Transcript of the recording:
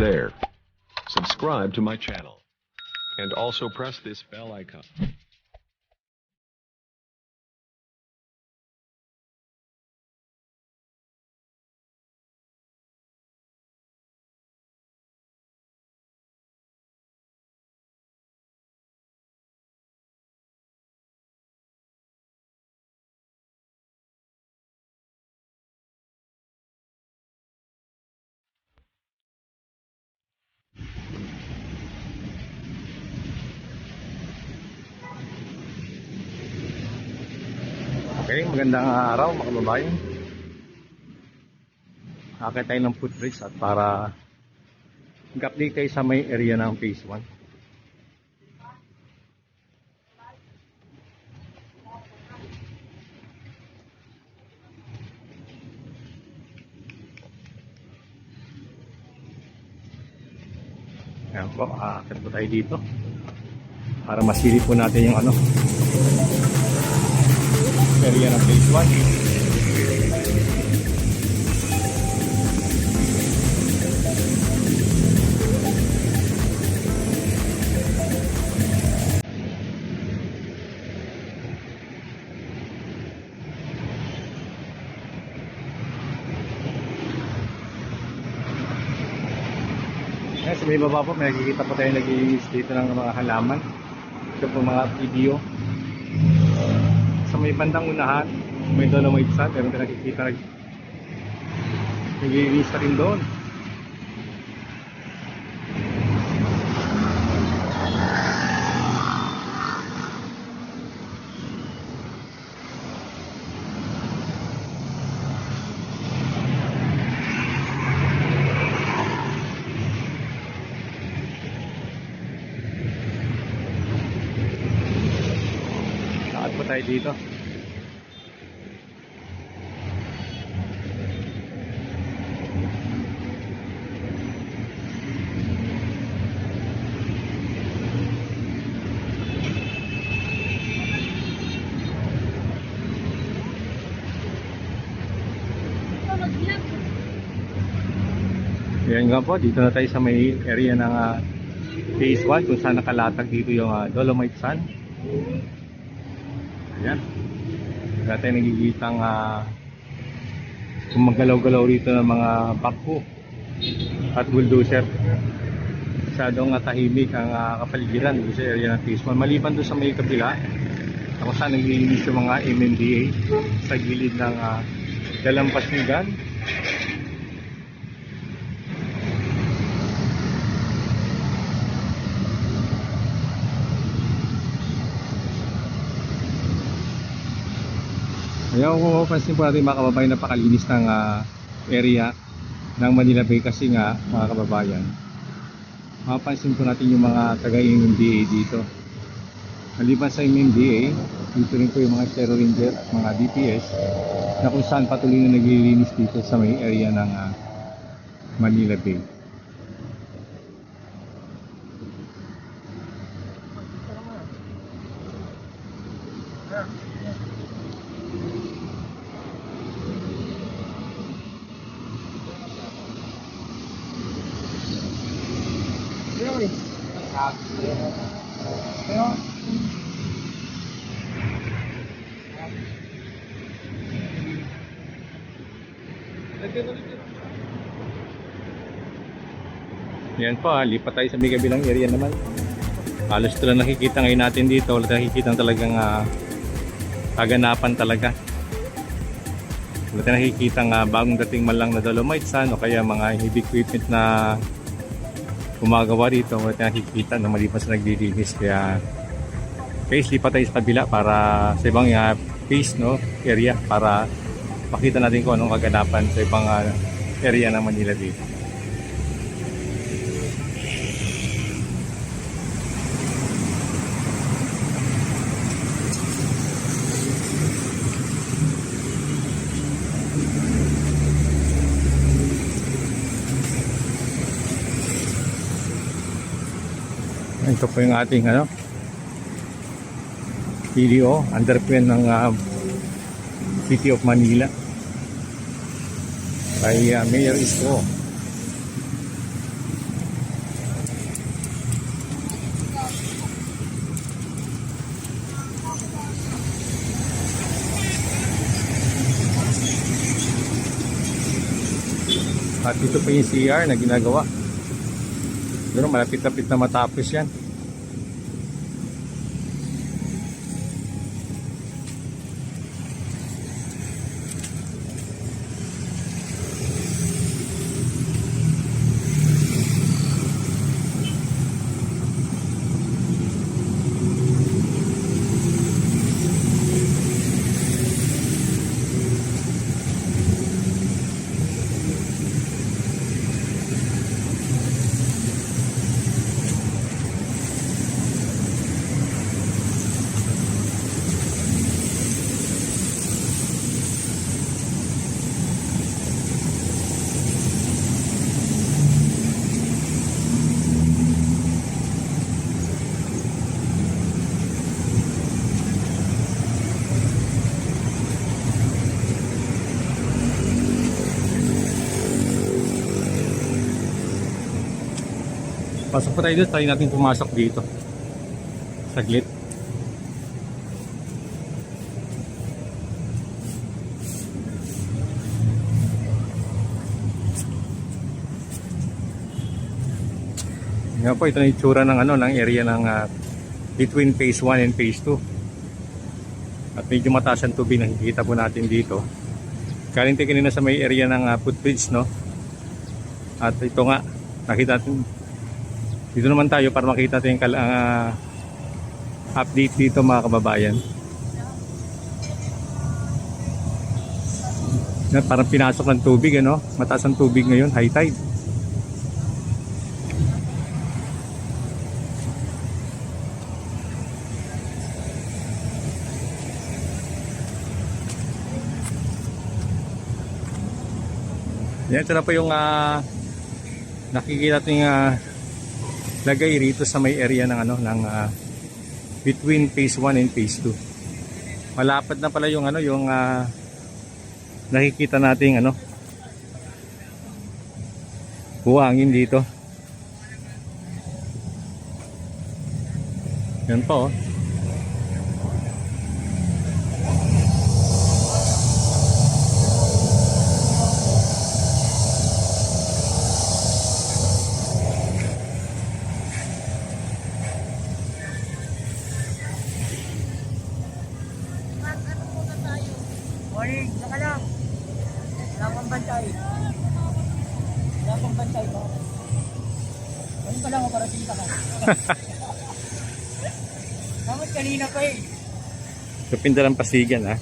there. Subscribe to my channel. And also press this bell icon. Okay, magandang araw mga kababayan. Akit tayo ng footbridge at para mag-update tayo sa may area ng phase 1. Ayan po, akit po tayo dito para masilip po natin yung area ng phase 1. Sa may baba po, may nakikita po tayo nag-iis dito ng mga halaman. Ito po mga video. Sa may bandang unahan, may dolomite sand. Meron tayo nakikita nag-iis pa rin doon. Po tayo dito. Yan nga po, dito na tayo sa may area ng phase 1 kung saan nakalatag dito yung dolomite sand. Ayan. Wala tayo nagigitang gumagalaw-galaw rito ng mga backhoe at bulldozer. Masyadong tahimik ang kapaligiran dito sa area ng phase 1. Maliban doon sa may kabila kung saan naglilinis yung mga MMDA sa gilid ng dalampasigan. Ayaw ko mapansin po natin mga kababayan, napakalinis ng area ng Manila Bay kasi nga mga kababayan, mapansin po natin yung mga taga-MMDA dito. Maliban sa MMDA, dito rin po yung mga Zero Ranger at mga DPS na kung saan patuloy na naglilinis dito sa may area ng Manila Bay. Yan po, lipat tayo sa may kabilang area naman. Halos ito lang nakikita ngayon natin dito. Wala nakikita talagang kaganapan talaga. Wala tayo nakikita bagong dating man lang na dolomite sand o kaya mga heavy equipment na gumagawa rito. Wala tayo nakikita na malipas na naglilinis. Kaya lipat tayo sa kabila para sa ibang phase area para makita natin kung anong kaganapan sa ibang area ng Manila dito. Ito po yung ating video underpen ng City of Manila kay Mayor Isko. At ito pa yung CR na ginagawa. Pero malapit-lapit na matapos yan. Pasok pa tayo dito, try natin pumasok dito. Saglit. Nga po, ito na itsura ng ng area ng between phase 1 and phase 2. At medyo mataas ang tubig nakikita po natin dito. Galing tayo kanina sa may area ng footbridge, no? At ito nga, nakita natin dito naman tayo para makita natin yung update dito mga kababayan. Parang pinasok ng tubig, ano? Mataas ang tubig ngayon, high tide. Yan, ito na po yung nakikita natin lagay rito sa may area ng between phase 1 and phase 2. Malapad na pala yung yung nakikita nating buhangin dito. Yan po. Morning, saka lang. Wala pang bantay. Wala pang bantay mo. Ano ka lang, parating ka ka. Dapat kanina pa eh. Kapindalang Pasigan, ha?